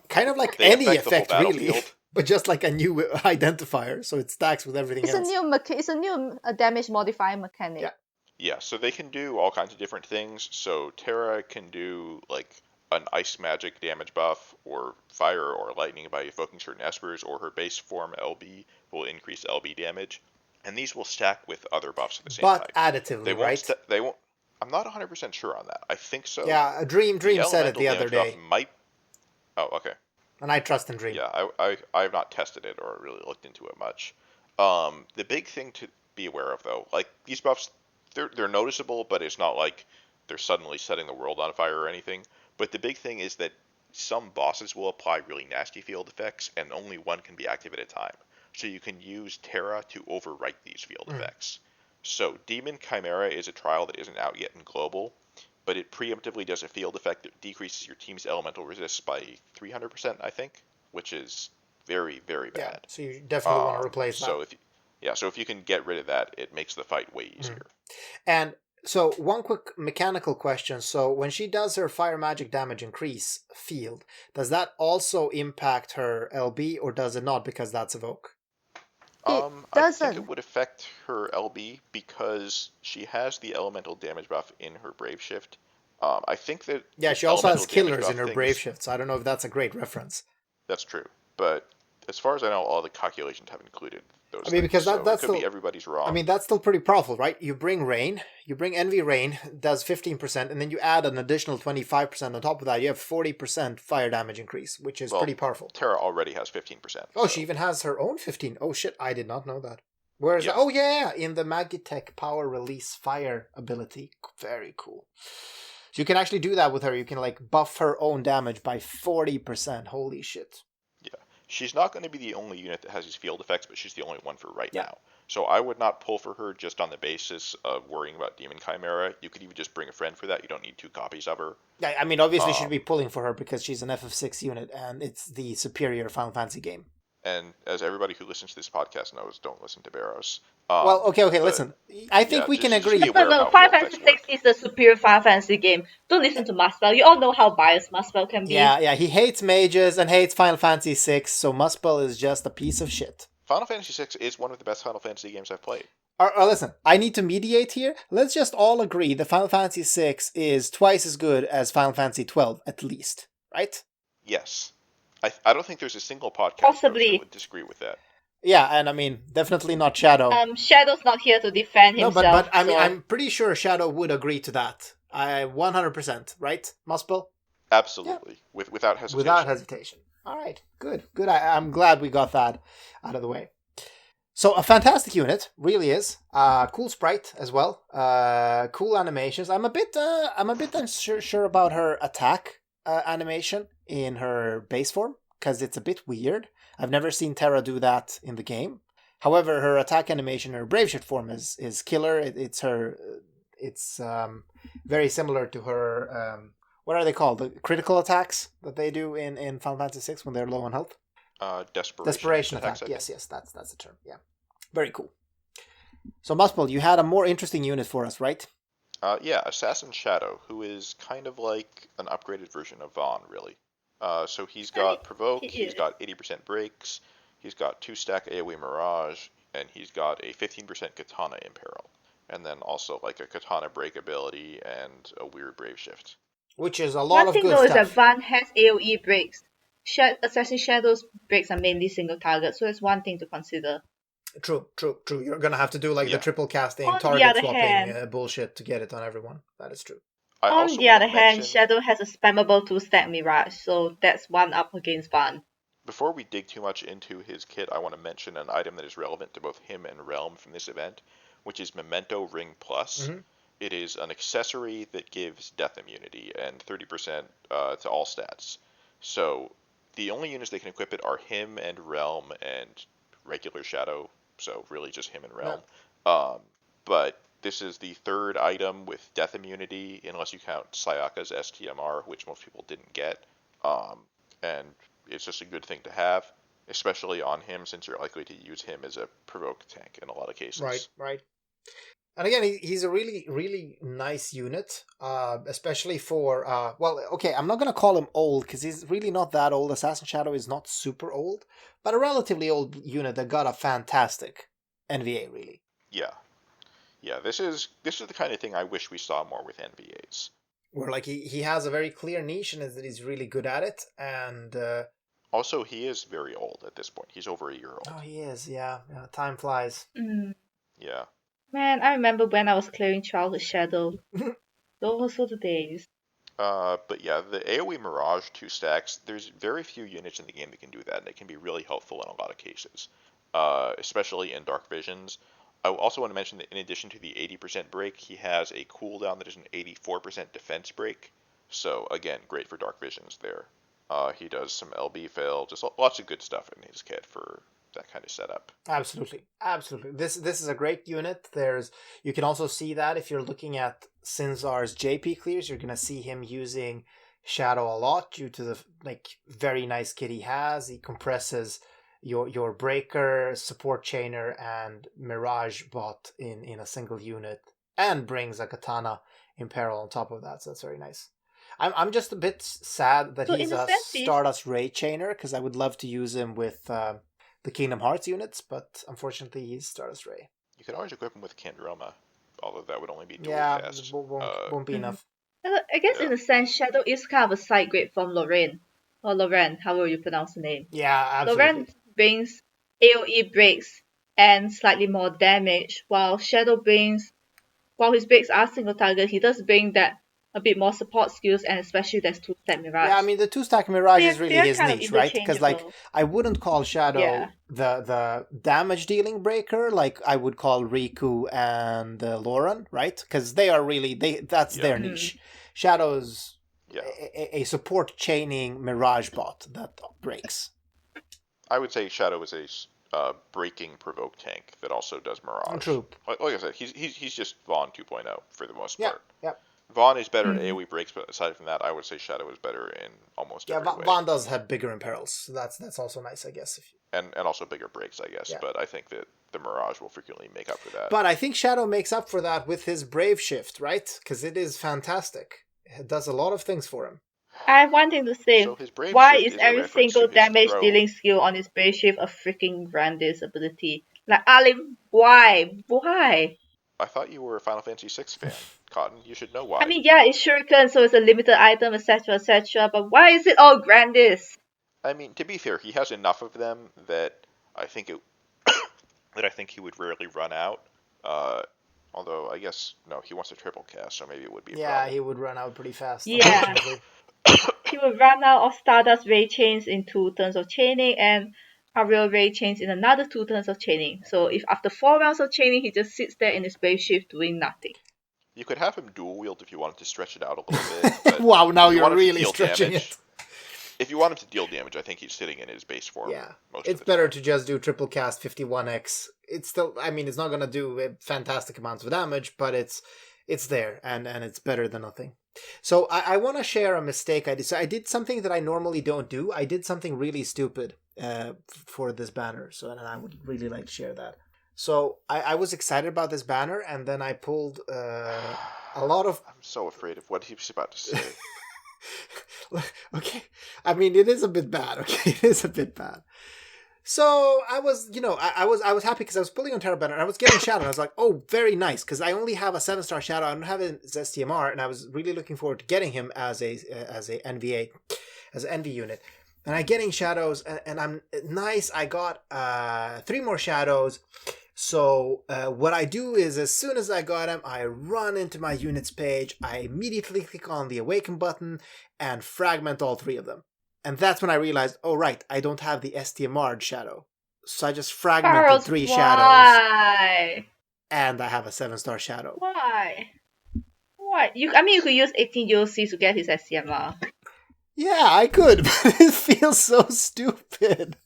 Kind of like any effect, really. But just like a new identifier, so it stacks with everything else. It's a new damage modifying mechanic. Yeah. Yeah, so they can do all kinds of different things. So Terra can do like an ice magic damage buff, or fire or lightning by evoking certain espers, or her base form LB will increase LB damage. And these will stack with other buffs at the same time. But additively, right? They won't. I'm not 100% sure on that. I think so. Yeah, Dream said it the other day. Oh, okay. And I trust in Dream. Yeah, I have not tested it or really looked into it much. The big thing to be aware of, though, like these buffs, they're noticeable, but it's not like they're suddenly setting the world on fire or anything. But the big thing is that some bosses will apply really nasty field effects, and only one can be active at a time. So you can use Terra to overwrite these field effects. So Demon Chimera is a trial that isn't out yet in Global, but it preemptively does a field effect that decreases your team's elemental resist by 300%, I think, which is very, very bad. Yeah, so you definitely want to replace that. So if you can get rid of that, it makes the fight way easier. And so one quick mechanical question. So when she does her fire magic damage increase field, does that also impact her LB, or does it not because that's Evoke? I think it would affect her LB because she has the elemental damage buff in her Brave Shift. I think that... Yeah, she also has killers in her Brave Shift, so I don't know if that's a great reference. That's true, but as far as I know, all the calculations have included those things, because that's could still... be everybody's wrong. I mean, that's still pretty powerful, right? You bring Envy Rain, does 15%, and then you add an additional 25% on top of that. You have 40% fire damage increase, which is pretty powerful. Terra already has 15%. Oh, she even has her own 15. Oh, shit, I did not know that. Where is that? Oh, yeah, in the Magitech Power Release Fire ability. Very cool. So you can actually do that with her. You can, like, buff her own damage by 40%. Holy shit. Yeah. She's not going to be the only unit that has these field effects, but she's the only one for right now. So I would not pull for her just on the basis of worrying about Demon Chimera. You could even just bring a friend for that. You don't need 2 copies of her. Yeah, I mean, obviously she'd be pulling for her because she's an FF6 unit, and it's the superior Final Fantasy game. and as everybody who listens to this podcast knows, don't listen to Bharos. Well, okay, listen. I think we can agree. Just be aware of how Final role Fantasy 6 is a superior Final Fantasy game. Don't listen to Muspel. You all know how biased Muspel can be. Yeah, he hates mages and hates Final Fantasy 6, so Muspel is just a piece of shit. Final Fantasy 6 is one of the best Final Fantasy games I've played. Listen, I need to mediate here. Let's just all agree that Final Fantasy 6 is twice as good as Final Fantasy 12, at least, right? Yes. I don't think there's a single podcast Possibly that would distree with that. Yeah, and I mean, definitely not Shadow. Shadow's not here to defend himself. No, but I mean, I'm pretty sure Shadow would agree to that. 100%, right, Muspel? Absolutely, yeah. Without hesitation. Without hesitation. All right, good. I'm glad we got that out of the way. So a fantastic unit, really is. Cool sprite as well. Cool animations. I'm a bit unsure about her attack animation in her base form because it's a bit weird. I've never seen Terra do that in the game. However, her attack animation, her brave shit form is killer. It's very similar to her. What are they called? The critical attacks that they do in Final Fantasy VI when they're low on health. Desperation attack. Yes, that's the term. Yeah, very cool. So Muspel, you had a more interesting unit for us, right? Yeah, Assasin Shadow, who is kind of like an upgraded version of Vaughn, really. So he's got Provoke, he's got 80% breaks, he's got 2-stack AoE Mirage, and he's got a 15% Katana Imperil. And then also like a Katana break ability and a weird Brave Shift. Which is a lot of good stuff. One thing though is that Vaughn has AoE breaks. Assassin Shadow's breaks are mainly single target, so that's one thing to consider. True. You're gonna have to do like the triple casting, target swapping bullshit to get it on everyone. That is true. On the other hand, Shadow has a spammable 2-stack Mirage, so that's one up against Vaughn. Before we dig too much into his kit, I want to mention an item that is relevant to both him and Realm from this event, which is Memento Ring Plus. Mm-hmm. It is an accessory that gives death immunity and 30% to all stats. So the only units that can equip it are him and Realm and regular Shadow, so really just him and Realm. Yeah. But this is the third item with death immunity, unless you count Sayaka's STMR, which most people didn't get. And it's just a good thing to have, especially on him, since you're likely to use him as a provoke tank in a lot of cases. Right. And again, he's a really, really nice unit, especially for, I'm not going to call him old, because he's really not that old. Assassin Shadow is not super old, but a relatively old unit that got a fantastic NVA, really. Yeah, this is the kind of thing I wish we saw more with NVAs. Where like he has a very clear niche and that he's really good at it, and also he is very old at this point. He's over a year old. Oh, he is. Yeah. Time flies. Mm. Yeah. Man, I remember when I was clearing Childhood Shadow. Those were the days. But yeah, the AoE Mirage 2 stacks. There's very few units in the game that can do that, and it can be really helpful in a lot of cases, especially in Dark Visions. I also want to mention that in addition to the 80% break, he has a cooldown that is an 84% defense break. So again, great for Dark Visions there. He does some LB fail, just lots of good stuff in his kit for that kind of setup. Absolutely. This is a great unit. You can also see that if you're looking at Sinzar's JP clears, you're gonna see him using Shadow a lot due to the very nice kit he has. He compresses your breaker, support chainer, and Mirage bot in a single unit, and brings a Katana Imperil on top of that. So that's very nice. I'm just a bit sad that he's a Stardust Ray chainer, because I would love to use him with the Kingdom Hearts units, but unfortunately he's Stardust Ray. You can always equip him with Kandroma, although that would only be dual cast. Won't be enough. I guess in a sense, Shadow is kind of a side grade from Lorraine. Or Loren, however you pronounce the name. Yeah, absolutely. Loren brings AoE breaks and slightly more damage, while his breaks are single target, he does bring that a bit more support skills, and especially there's 2-stack Mirage. Yeah, I mean the 2-stack Mirage is really his niche, right? Because I wouldn't call Shadow the damage dealing breaker like I would call Riku and Lauren, right? Because they are really that's their niche. Shadow's a support chaining Mirage bot that breaks. I would say Shadow is a breaking provoke tank that also does Mirage. True. Like I said, he's just Vaughn 2.0 for the most part. Yeah. Vaughn is better at AoE breaks, but aside from that, I would say Shadow is better in almost every way. Vaughn does have bigger imperils, so that's also nice, I guess. And also bigger breaks, I guess. Yeah. But I think that the Mirage will frequently make up for that. But I think Shadow makes up for that with his Brave shift, right? Because it is fantastic. It does a lot of things for him. I have one thing to say. So his Brave Why shift is every single damage dealing skill on his Brave shift a freaking Grandis ability? Like, Alim, why? Why? I thought you were a Final Fantasy VI fan, Cotton. You should know why. I mean, yeah, it's shuriken, so it's a limited item, etc., etc., but why is it all Grandis? I mean, to be fair, he has enough of them that I think he would rarely run out. Although, I guess, no, he wants a triple cast, so maybe it would be a problem. Yeah, he would run out pretty fast. Yeah. He would run out of Stardust Ray Chains in 2 turns of chaining, and Ariel Ray Chains in another 2 turns of chaining. So if after 4 rounds of chaining, he just sits there in his Brave shift doing nothing. You could have him dual wield if you wanted to stretch it out a little bit. But wow, now you're really stretching it. If you want him to deal damage, I think he's sitting in his base form. Yeah, it's better to just do triple cast 51x. It's still, I mean, it's not going to do fantastic amounts of damage, but it's there, and it's better than nothing. So I want to share a mistake I did. So I did something that I normally don't do. I did something really stupid for this banner, so and I would really like to share that. So I was excited about this banner, and then I pulled a lot of... I'm so afraid of what he was about to say. Okay, I mean, it is a bit bad. Okay, it is a bit bad. So I was, I was happy because I was pulling on Terra banner and I was getting Shadow. And I was like, oh, very nice, because I only have a 7-star Shadow. I don't have his STMR, and I was really looking forward to getting him as a NVA, as an NV unit. And I'm getting Shadows, and I'm nice. I got 3 more Shadows. So what I do is, as soon as I got him, I run into my units page. I immediately click on the Awaken button and fragment all 3 of them. And that's when I realized, oh right, I don't have the STMR Shadow. So I just fragmented 3 Shadows. Why? And I have a 7-star Shadow. Why? You could use 18 UOC to get his STMR. Yeah, I could, but it feels so stupid.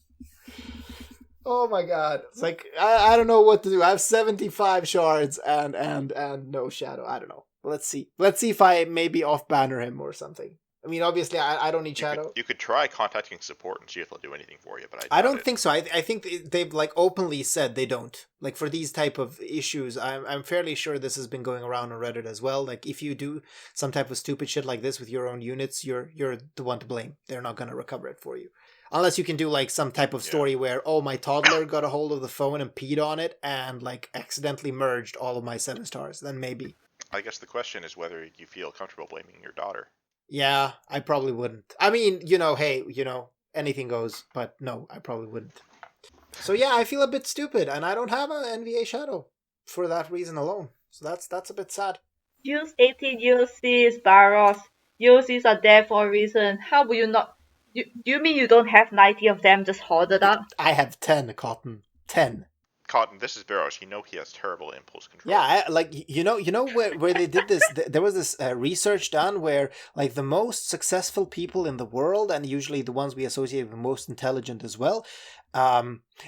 Oh my god. It's like, I don't know what to do. I have 75 shards and no Shadow. I don't know. Let's see. Let's see if I maybe off-banner him or something. I mean, obviously, I don't need Shadow. You could try contacting support and see if they'll do anything for you, but I don't think so. I think they've like openly said they don't. Like for these type of issues, I'm fairly sure this has been going around on Reddit as well. Like if you do some type of stupid shit like this with your own units, you're the one to blame. They're not gonna recover it for you. Unless you can do like some type of story where, oh, my toddler got a hold of the phone and peed on it and like accidentally merged all of my 7 stars, then maybe. I guess the question is whether you feel comfortable blaming your daughter. Yeah, I probably wouldn't. I mean, hey, anything goes, but no, I probably wouldn't. So yeah, I feel a bit stupid, and I don't have an NVA Shadow for that reason alone. So that's a bit sad. Use 18 UOCs, Bharos. UOCs are there for a reason. How will you not... Do you mean you don't have 90 of them just hoarded up? I have 10, Cotton. 10. Cotton, this is Bharos. He has terrible impulse control. Yeah, where they did this. There was this research done where like the most successful people in the world, and usually the ones we associate with most intelligent as well,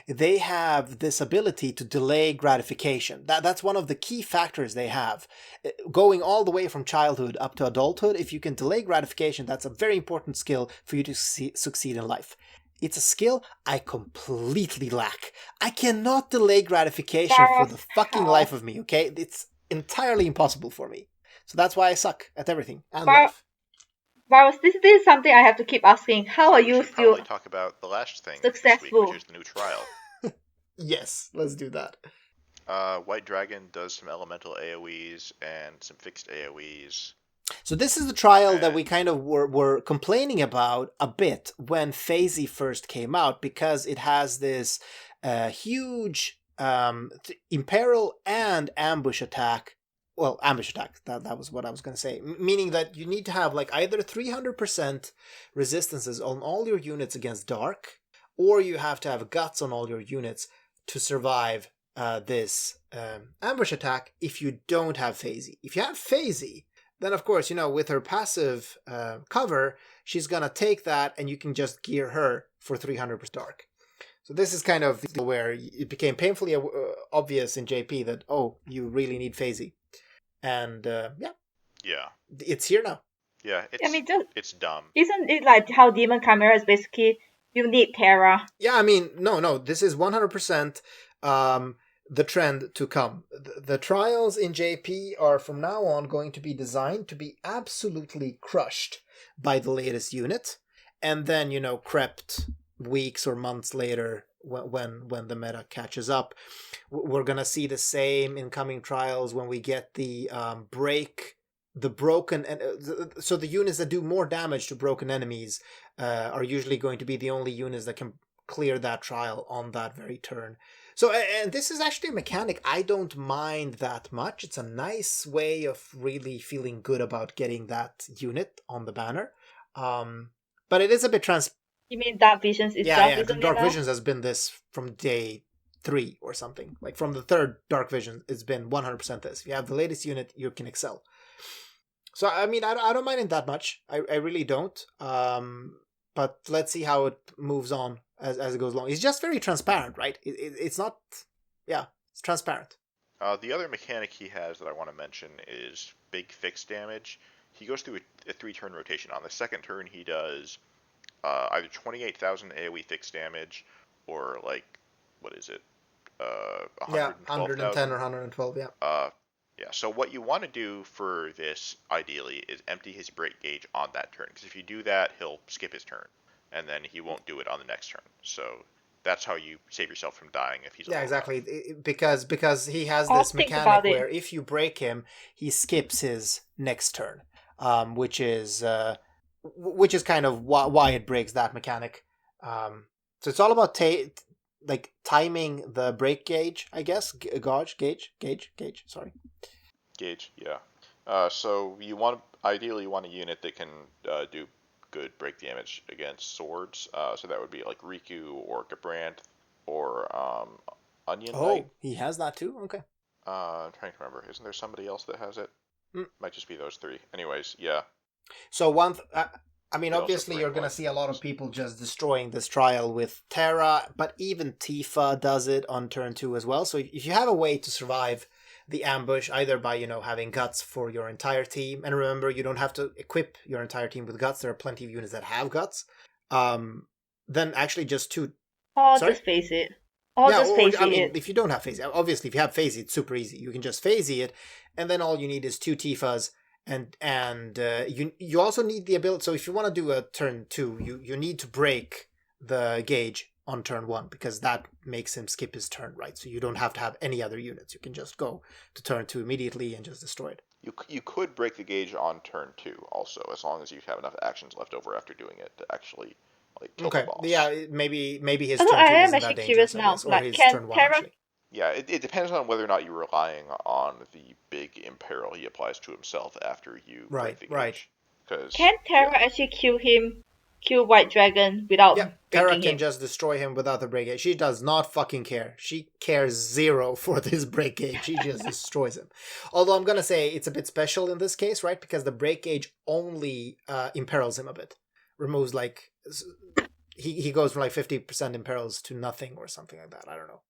they have this ability to delay gratification. That's one of the key factors they have, going all the way from childhood up to adulthood. If you can delay gratification, that's a very important skill for you to succeed in life. It's a skill I completely lack. I cannot delay gratification for the fucking life of me, okay? It's entirely impossible for me. So that's why I suck at everything and life. Bharos, this is something I have to keep asking. How are you still probably talk about the last thing successful this week, which is the new trial. Yes, let's do that. White Dragon does some elemental AoEs and some fixed AoEs. So this is the trial that we kind of were complaining about a bit when FaZe first came out, because it has this huge imperil and ambush attack. Well, ambush attack, that was what I was going to say. Meaning that you need to have like either 300% resistances on all your units against dark, or you have to have guts on all your units to survive this ambush attack if you don't have FaZe. If you have FaZe, then of course, with her passive cover, she's going to take that and you can just gear her for 300% dark. So this is kind of where it became painfully obvious in JP that, oh, you really need FaZe. And yeah. Yeah. It's here now. Yeah, it's dumb. Isn't it like how Demon Chimera is basically you need Terra? Yeah, I mean, no, this is 100% the trend to come. The trials in JP are from now on going to be designed to be absolutely crushed by the latest unit, and then, crept weeks or months later when the meta catches up. We're going to see the same incoming trials when we get the broken, and so the units that do more damage to broken enemies are usually going to be the only units that can clear that trial on that very turn. So, and this is actually a mechanic I don't mind that much. It's a nice way of really feeling good about getting that unit on the banner. But it is a bit You mean Dark Visions itself? Yeah, Dark Visions has been this from day 3 or something. Like from the third Dark Vision, it's been 100% this. If you have the latest unit, you can excel. So, I mean, I don't mind it that much. I really don't. But let's see how it moves on as it goes along. It's just very transparent, right? It's not... Yeah, it's transparent. The other mechanic he has that I want to mention is big fixed damage. He goes through a 3-turn rotation. On the second turn, he does either 28,000 AoE fixed damage or, like, what is it? 110 or 112, yeah. Yeah, so what you want to do for this, ideally, is empty his break gauge on that turn. Because if you do that, he'll skip his turn. And then he won't do it on the next turn. So that's how you save yourself from dying if he's... Yeah, exactly. Because he has this mechanic where if you break him, he skips his next turn. Which is kind of why it breaks that mechanic. So it's all about timing the break gauge, I guess. Gauge, sorry. Gauge, yeah. So ideally you want a unit that can do good break damage against swords. So that would be like Riku or Gabrant or Onion Knight. He has that too? Okay. I'm trying to remember. Isn't there somebody else that has it? Might just be those 3. Anyways, yeah. So obviously you're going to see a lot of people just destroying this trial with Terra, but even Tifa does it on turn 2 as well. So if you have a way to survive the ambush, either by, having guts for your entire team, and remember, you don't have to equip your entire team with guts. There are plenty of units that have guts. Then actually just 2... just face it. If you don't have phase, obviously if you have phase, it's super easy. You can just phase it, and then all you need is 2 Tifas, and you also need the ability. So if you want to do a turn 2, you need to break the gauge on turn 1, because that makes him skip his turn, right? So you don't have to have any other units. You can just go to turn 2 immediately and just destroy it. You could break the gauge on turn 2 also, as long as you have enough actions left over after doing it to actually kill the boss. Yeah, maybe his turn 2 isn't that dangerous now. Or his turn 1 actually. Yeah, it depends on whether or not you're relying on the big imperil he applies to himself after you break the gauge. Can Terra actually kill White Dragon without breaking Terra can just destroy him without the break gauge. She does not fucking care. She cares 0 for this break gauge. She just destroys him. Although I'm going to say it's a bit special in this case, right? Because the break gauge only imperils him a bit. Removes he goes from 50% imperils to nothing or something like that. I don't know.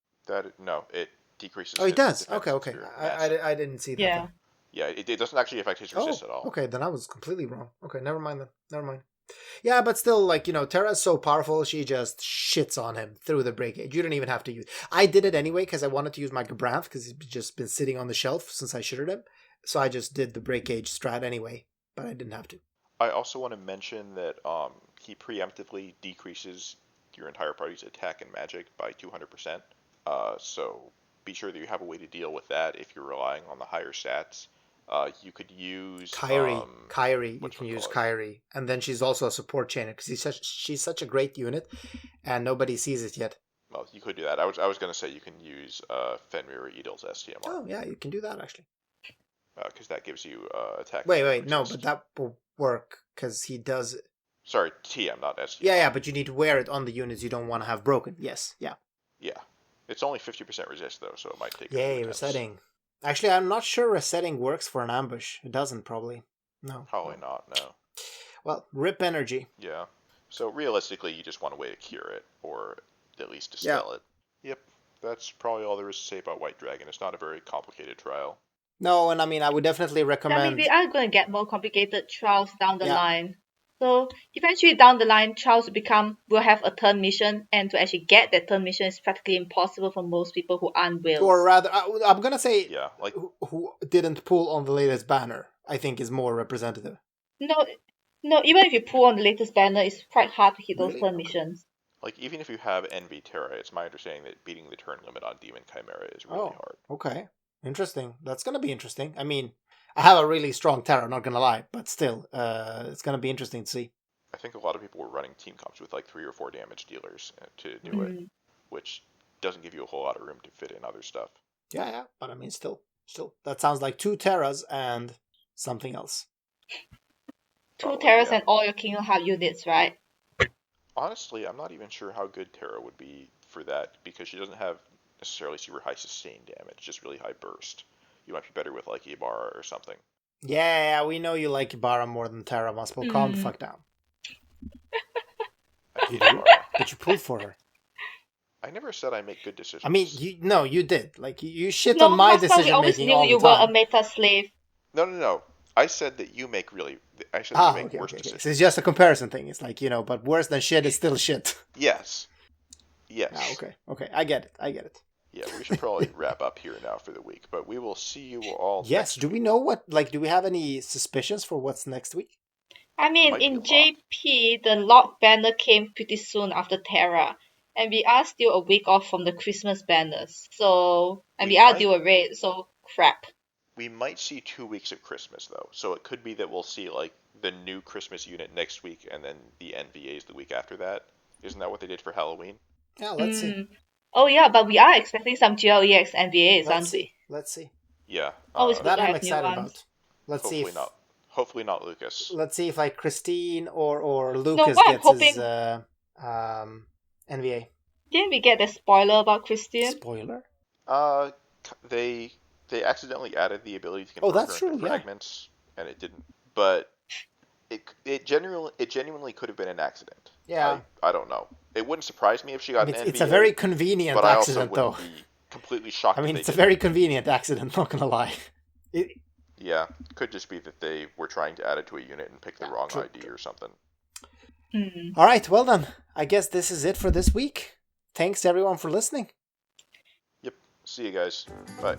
No, it decreases. Oh, it does. Okay. I didn't see that. Yeah. Yeah, it doesn't actually affect his resist at all. Okay, then I was completely wrong. Okay, never mind then. Never mind. Yeah, but still, Terra is so powerful, she just shits on him through the break gauge. You don't even have to use... I did it anyway because I wanted to use my Gabranth because he's just been sitting on the shelf since I shittered him. So I just did the break gauge strat anyway, but I didn't have to. I also want to mention that he preemptively decreases your entire party's attack and magic by 200%. So be sure that you have a way to deal with that if you're relying on the higher stats. You could use Kairi. You can use Kairi, and then she's also a support chainer because she's such a great unit, and nobody sees it yet. Well, you could do that. I was going to say you can use Fenrir Edel's STMR. Oh yeah, you can do that actually. Because that gives you attack. Wait, no, but that will work because he does. Sorry, TM, not STMR. Yeah, but you need to wear it on the units you don't want to have broken. Yes, yeah. Yeah, it's only 50% resist though, so it might take. Yay, resetting. Actually, I'm not sure resetting works for an ambush. It doesn't, probably. No. Probably not, no. Well, rip energy. Yeah. So realistically, you just want a way to cure it, or at least dispel it. Yep. That's probably all there is to say about White Dragon. It's not a very complicated trial. No, and I mean, I would definitely recommend... I mean, we are going to get more complicated trials down the line. So eventually down the line, trials will have a turn mission, and to actually get that turn mission is practically impossible for most people who aren't whales. Or rather, I'm going to say who didn't pull on the latest banner, I think is more representative. No, even if you pull on the latest banner, it's quite hard to hit those turn missions. Like, even if you have NV Terra, it's my understanding that beating the turn limit on Demon Chimera is really hard. Okay. Interesting. That's going to be interesting. I mean, I have a really strong Terra, not going to lie, but still, it's going to be interesting to see. I think a lot of people were running team comps with like 3 or 4 damage dealers to do it, which doesn't give you a whole lot of room to fit in other stuff. Yeah, but I mean, still, that sounds like 2 Terras and something else. 2 Terras and all your Kingdom Heart units, right? Honestly, I'm not even sure how good Terra would be for that, because she doesn't have necessarily super high sustained damage, just really high burst. You might be better with like Ibarra or something. Yeah, we know you like Ibarra more than Terra, Muspel. Calm the fuck down. You do? But you pulled for her. I never said I make good decisions. I mean, you did. Like, you shit on my decision making all the time. You were a meta slave. No. I said that you make really... I said that you make worse decisions. So it's just a comparison thing. It's like, but worse than shit is still shit. Yes. Okay. I get it. Yeah, we should probably wrap up here now for the week, but we will see you all next week. We know what... Like, do we have any suspicions for what's next week? I mean, in JP, the lock banner came pretty soon after Terra, and we are still a week off from the Christmas banners. So, and we are due a raid, so crap. We might see 2 weeks of Christmas, though. So it could be that we'll see, like, the new Christmas unit next week, and then the NVAs the week after that. Isn't that what they did for Halloween? Yeah, let's see. Oh, yeah, but we are expecting some GLEX NVAs, aren't we? Let's see. Yeah. That I'm excited about. Let's see if... Hopefully not Lucas. Let's see if, like, Christine or Lucas gets his NVA. Didn't we get the spoiler about Christian? Spoiler? They accidentally added the ability to convert her into fragments, and it didn't. But it genuinely could have been an accident. Yeah. I don't know. It wouldn't surprise me if she got an NVA. It's a very convenient accident, though. But I also wouldn't be completely shocked. I mean, it's a very convenient accident, not gonna lie. Yeah, could just be that they were trying to add it to a unit and pick the wrong ID or something. All right, well then, I guess this is it for this week. Thanks everyone for listening. Yep, see you guys. Bye.